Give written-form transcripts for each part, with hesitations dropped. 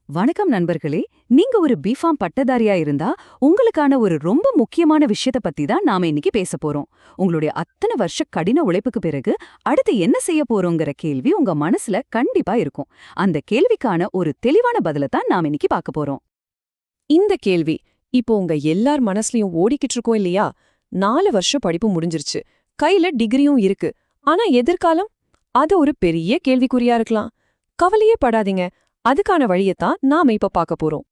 வணக்கம் நண்பர்களே. நீங்க ஒரு பிஃபார்ம் பட்டதாரியா இருந்தா உங்களுக்கான ஒரு ரொம்ப முக்கியமான விஷயத்த பத்தி தான் நாம இன்னைக்கு பேச போறோம். உங்களுடைய அத்தனை வருஷ கடின உழைப்புக்கு பிறகு அடுத்து என்ன செய்ய போறோங்கிற கேள்வி உங்க மனசுல கண்டிப்பா இருக்கும். அந்த கேள்விக்கான ஒரு தெளிவான பதில தான் நாம இன்னைக்கு பார்க்க போறோம். இந்த கேள்வி இப்போ உங்க எல்லார் மனசுலயும் ஓடிக்கிட்டு இருக்கோம் இல்லையா? 4 வருஷம் படிப்பு முடிஞ்சிருச்சு, கையில டிகிரியும் இருக்கு. ஆனா எதிர்காலம்? அது ஒரு பெரிய கேள்விக்குறியா இருக்கலாம். கவலையே படாதீங்க, அதுக்கான வழியத்தான் நாம இப்ப பார்க்க போறோம்.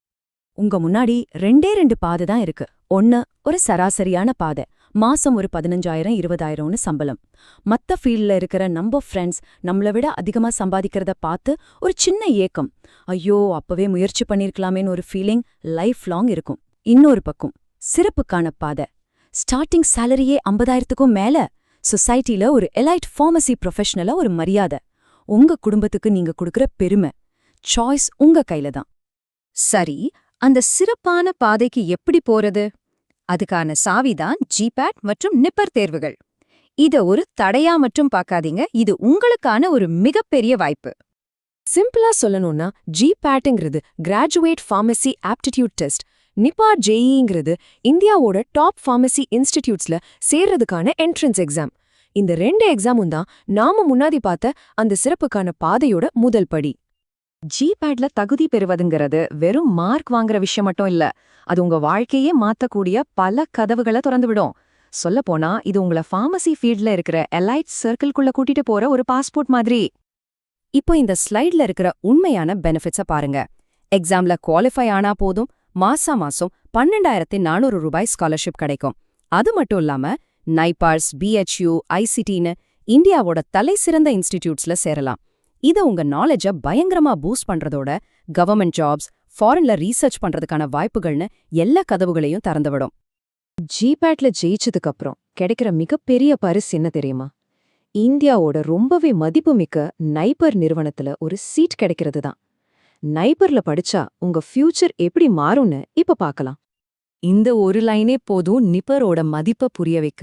உங்க முன்னாடி ரெண்டு பாதை தான் இருக்கு. ஒன்னு, ஒரு சராசரியான பாதை. மாசம் ஒரு 15,000 20,000ன்னு சம்பளம். மத்த ஃபீல்ட்ல இருக்கிற நம்ம ஃப்ரெண்ட்ஸ் நம்மள விட அதிகமா சம்பாதிக்கிறத பார்த்து ஒரு சின்ன ஏக்கம், ஐயோ அப்பவே முயற்சி பண்ணிருக்கலாமேன்னு ஒரு ஃபீலிங் லைஃப் லாங் இருக்கும். இன்னொரு பக்கம் சிறப்புக்கான பாதை. ஸ்டார்டிங் சேலரியே 50,000க்கும் மேல. சொசைட்டில ஒரு எலைட் ஃபார்மசி ப்ரொஃபஷனலா ஒரு மரியாதை. உங்க குடும்பத்துக்கு நீங்க கொடுக்கற பெருமை. சாய்ஸ் உங்க கையில தான். சரி, அந்த சிறப்பான பாதைக்கு எப்படி போறது? அதுக்கான சாவிதான் ஜிபேட் மற்றும் நிப்பர் தேர்வுகள். இத ஒரு தடையா மட்டும் பார்க்காதீங்க, இது உங்களுக்கான ஒரு மிகப்பெரிய வாய்ப்பு. சிம்பிளா சொல்லணும்னா, ஜிபேட்ங்கிறது கிராஜுவேட் ஃபார்மசி ஆப்டிடியூட் டெஸ்ட், நிப்பார் ஜேஇங்கிறது இந்தியாவோட டாப் ஃபார்மசி இன்ஸ்டிடியூட்ஸ்ல சேர்றதுக்கான என்ட்ரன்ஸ் எக்ஸாம். இந்த 2 எக்ஸாமும் தான் நாம முன்னாடி பார்த்த அந்த சிறப்புக்கான பாதையோட முதல் படி. ஜிபேட்ல தகுதி பெறுவதுங்கிறது வெறும் மார்க் வாங்குற விஷயம் மட்டும் இல்ல, அது உங்க வாழ்க்கையே மாத்தக்கூடிய பல கதவுகளை திறந்துவிடும். சொல்லப்போனா இது உங்கள ஃபார்மசி ஃபீல்ட்ல இருக்கிற எலைட் சர்க்கிள்குள்ள கூட்டிட்டு போற ஒரு பாஸ்போர்ட் மாதிரி. இப்போ இந்த ஸ்லைட்ல இருக்கிற உண்மையான பெனிஃபிட்ஸ பாருங்க. எக்ஸாம்ல குவாலிஃபை ஆனா போதும், மாசம் 12,400 ரூபாய் ஸ்காலர்ஷிப் கிடைக்கும். அது மட்டும் இல்லாம நைபார்ஸ், பிஹெச்யூ, ஐசிடின்னு இந்தியாவோட தலை சிறந்த இன்ஸ்டிடியூட்ஸ்ல சேரலாம். இத உங்க நாலேஜ பயங்கரமா பூஸ்ட் பண்றதோட கவர்மெண்ட் ஜாப்ஸ், ஃபாரின்ல ரீசர்ச் பண்றதுக்கான வாய்ப்புகள்னு எல்லா கதவுகளையும் திறந்துவிடும். ஜிபேட்ல ஜெயிச்சதுக்கு அப்புறம் கிடைக்கிற மிகப்பெரிய பரிசு என்ன தெரியுமா? இந்தியாவோட ரொம்பவே மதிப்புமிக்க நைபர் நிறுவனத்துல ஒரு சீட் கிடைக்கிறது தான். நைபர்ல படிச்சா உங்க ஃபியூச்சர் எப்படி மாறும்னு இப்ப பார்க்கலாம். இந்த ஒரு லைனே போதும் நிப்பரோட மதிப்பை புரிய வைக்க.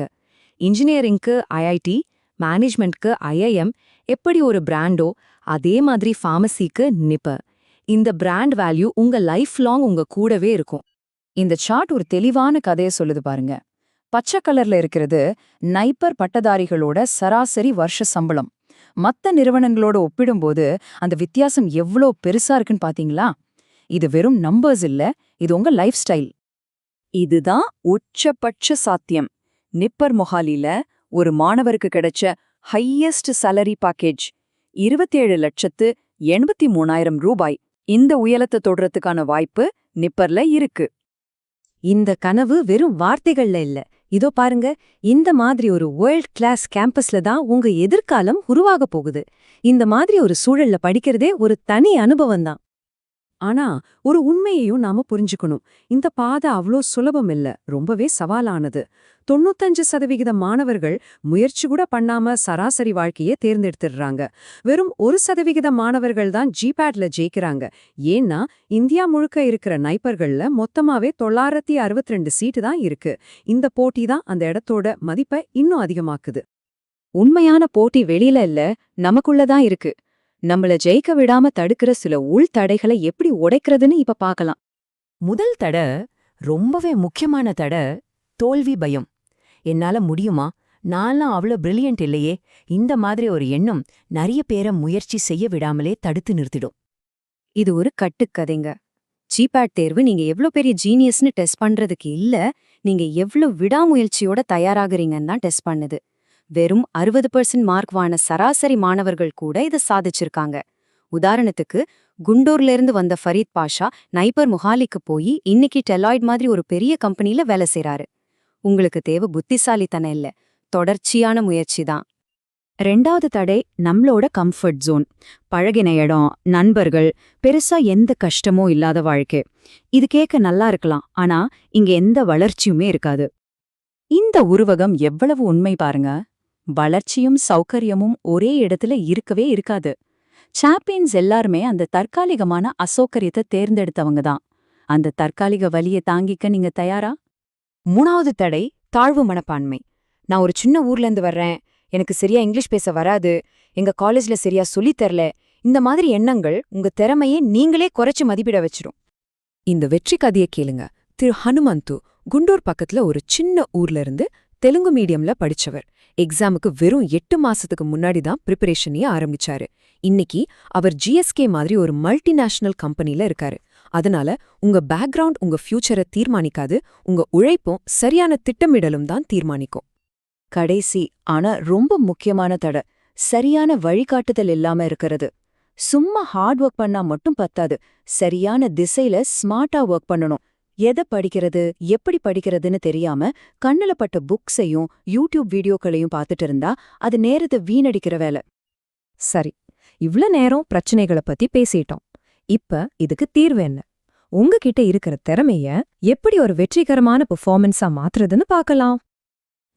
இன்ஜினியரிங்க்கு ஐஐடி, மேனேஜ்மெண்ட்க்கு ஐஐஎம் எப்படி ஒரு பிராண்டோ, அதே மாதிரி ஃபார்மசிக்கு நிப்பர். இந்த பிராண்ட் வேல்யூ உங்க லைஃப் லாங் உங்க கூடவே இருக்கும். இந்த சார்ட் ஒரு தெளிவான கதையை சொல்லுது பாருங்க. பச்சை கலர்ல இருக்கிறது நைப்பர் பட்டதாரிகளோட சராசரி வருஷ சம்பளம். மத்த நிறுவனங்களோட ஒப்பிடும்போது அந்த வித்தியாசம் எவ்வளோ பெருசா இருக்குன்னு பாத்தீங்களா? இது வெறும் நம்பர்ஸ் இல்ல, இது உங்க லைஃப் ஸ்டைல். இதுதான் உச்சபட்ச சாத்தியம். நிப்பர் மொஹாலில ஒரு மாணவருக்கு கிடைச்ச ஹையஸ்ட் சாலரி பேக்கேஜ் 27,83,000 ரூபாய். இந்த உயரத்தை தொடுறதுக்கான வாய்ப்பு நிப்பர்ல இருக்கு. இந்த கனவு வெறும் வார்த்தைகள்ல இல்ல. இதோ பாருங்க, இந்த மாதிரி ஒரு வேர்ல்ட் கிளாஸ் கேம்பஸ்ல தான் உங்க எதிர்காலம் உருவாக போகுது. இந்த மாதிரி ஒரு சூழல்ல படிக்கிறதே ஒரு தனி அனுபவம் தான். ஆனா ஒரு உண்மையையும் நாம புரிஞ்சுக்கணும். இந்த பாதை அவ்வளோ சுலபம் இல்ல, ரொம்பவே சவாலானது. 95% மாணவர்கள் முயற்சி கூட பண்ணாம சராசரி வாழ்க்கையே தேர்ந்தெடுத்துடுறாங்க. வெறும் 1% மாணவர்கள் தான் ஜிபேட்ல ஜெயிக்கிறாங்க. ஏன்னா இந்தியா முழுக்க இருக்கிற நைப்பர்கள்ல மொத்தமாவே 962 சீட்டு தான் இருக்கு. இந்த போட்டி தான் அந்த இடத்தோட மதிப்பை இன்னும் அதிகமாக்குது. உண்மையான போட்டி வெளியில இல்ல, நமக்குள்ளதான் இருக்கு. நம்மள ஜெயிக்க விடாம தடுக்கிற சில உள் தடைகளை எப்படி உடைக்கிறதுன்னு இப்ப பார்க்கலாம். முதல் தடை, ரொம்பவே முக்கியமான தடை, தோல்வி பயம். என்னால முடியுமா? நான்லாம் அவ்வளோ பிரில்லியன்ட் இல்லையே. இந்த மாதிரி ஒரு எண்ணம் நிறைய பேரை முயற்சி செய்ய விடாமலே தடுத்து நிறுத்திடும். இது ஒரு கட்டுக்கதைங்க. ஜிபேட் தேர்வு நீங்க எவ்ளோ பெரிய ஜீனியஸ்னு டெஸ்ட் பண்றதுக்கு இல்ல, நீங்க எவ்ளோ விடாமுயற்சியோட தயாராகிறீங்கன்னு தான் டெஸ்ட் பண்ணுது. வெறும் 60% மார்க் வாங்கின சராசரி மாணவர்கள் கூட இதை சாதிச்சிருக்காங்க. உதாரணத்துக்கு குண்டூர்ல இருந்து வந்த ஃபரீத் பாஷா நைபர் மொஹாலிக்கு போய் இன்னைக்கு டெலாய்ட் மாதிரி ஒரு பெரிய கம்பெனில வேலை செய்றாரு. உங்களுக்கு தேவை புத்திசாலித்தனம் இல்ல, தொடர்ச்சியான முயற்சி தான். 2வது தடை நம்மளோட கம்ஃபர்ட் ஜோன். பழகின இடம், நண்பர்கள், பெருசா எந்த கஷ்டமோ இல்லாத வாழ்க்கை. இது கேட்க நல்லா இருக்கலாம், ஆனா இங்க எந்த வளர்ச்சியுமே இருக்காது. இந்த உருவகம் எவ்வளவு உண்மை பாருங்க. வளர்ச்சியும் சௌகரியமும் ஒரே இடத்துல இருக்கவே இருக்காது. சாம்பியன்ஸ் எல்லாருமே அந்த தற்காலிகமான அசௌகரியத்தை தேர்ந்தெடுத்தவங்க தான். அந்த தற்காலிக வலியை தாங்கிக்க நீங்க தயாரா? 3வது தடை தாழ்வு மனப்பான்மை. நான் ஒரு சின்ன ஊர்ல இருந்து வர்றேன், எனக்கு சரியா இங்கிலீஷ் பேச வராது, எங்க காலேஜ்ல சரியா சொல்லித் தரல, இந்த மாதிரி எண்ணங்கள் உங்க திறமையை நீங்களே குறைச்சு மதிப்பிட வச்சிரும். இந்த வெற்றி கதையை கேளுங்க. திரு ஹனுமந்து குண்டூர் பக்கத்துல ஒரு சின்ன ஊர்ல இருந்து தெலுங்கு மீடியம்ல படிச்சவர். எக்ஸாமுக்கு வெறும் 8 மாசத்துக்கு முன்னாடி தான் ப்ரிப்பரேஷனையே ஆரம்பிச்சாரு. இன்னைக்கு அவர் ஜிஎஸ்கே மாதிரி ஒரு மல்டிநேஷனல் கம்பெனில இருக்காரு. அதனால உங்க பேக்ரவுண்ட் உங்க ஃபியூச்சரை தீர்மானிக்காது, உங்க உழைப்பும் சரியான திட்டமிடலும் தான் தீர்மானிக்கும். கடைசி ஆனா ரொம்ப முக்கியமான தடை, சரியான வழிகாட்டுதல் இல்லாம இருக்கிறது. சும்மா ஹார்ட் ஒர்க் பண்ணா மட்டும் பத்தாது, சரியான திசையில ஸ்மார்ட்டா ஒர்க் பண்ணணும். எதை படிக்கிறது, எப்படி படிக்கிறதுன்னு தெரியாம கண்ணுல பட்ட புக்ஸையும் யூடியூப் வீடியோக்களையும் பார்த்துட்டு இருந்தா அது நேரத்தை வீணடிக்கிற வேலை. சரி, இவ்ளோ நேரம் பிரச்சனைகளை பத்தி பேசிட்டோம். இப்ப இதுக்கு தீர்வு என்ன? உங்ககிட்ட இருக்கிற திறமைய எப்படி ஒரு வெற்றிகரமான பெர்ஃபார்மன்ஸா மாத்துறதுன்னு பார்க்கலாம்.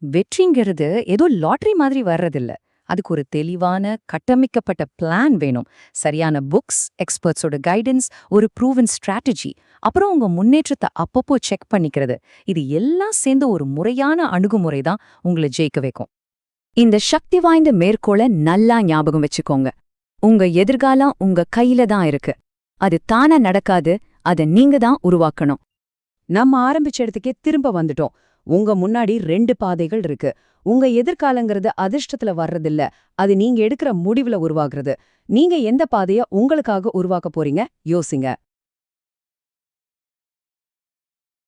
வெற்றிங்கிறது ஏதோ லாட்டரி மாதிரி வர்றதில்ல. அதுக்கு ஒரு தெளிவான கட்டமைக்கப்பட்ட பிளான் வேணும். சரியான புக்ஸ், எக்ஸ்பர்ட்ஸோட கைடன்ஸ், ஒரு ப்ரூவன் ஸ்ட்ராட்டஜி, அப்புறம் உங்க முன்னேற்றத்தை அப்பப்போ செக் பண்ணிக்கிறது. இது எல்லாம் சேர்ந்து ஒரு முறையான அணுகுமுறை தான் உங்களை ஜெயிக்க வைக்கும். இந்த சக்தி வாய்ந்த மேற்கோளை நல்லா ஞாபகம் வச்சுக்கோங்க. உங்க எதிர்காலம் உங்க கையில தான் இருக்கு. அது தானா நடக்காது, அதை நீங்க தான் உருவாக்கணும். நம்ம ஆரம்பிச்ச இடத்துக்கே திரும்ப வந்துட்டோம். உங்க முன்னாடி 2 பாதைகள் இருக்கு. உங்க எதிர்காலங்கிறது அதிர்ஷ்டத்துல வர்றதில்ல, அது நீங்க எடுக்கிற முடிவுல உருவாகிறது. நீங்க எந்த பாதைய உங்களுக்காக உருவாக்க போறீங்க யோசிங்க.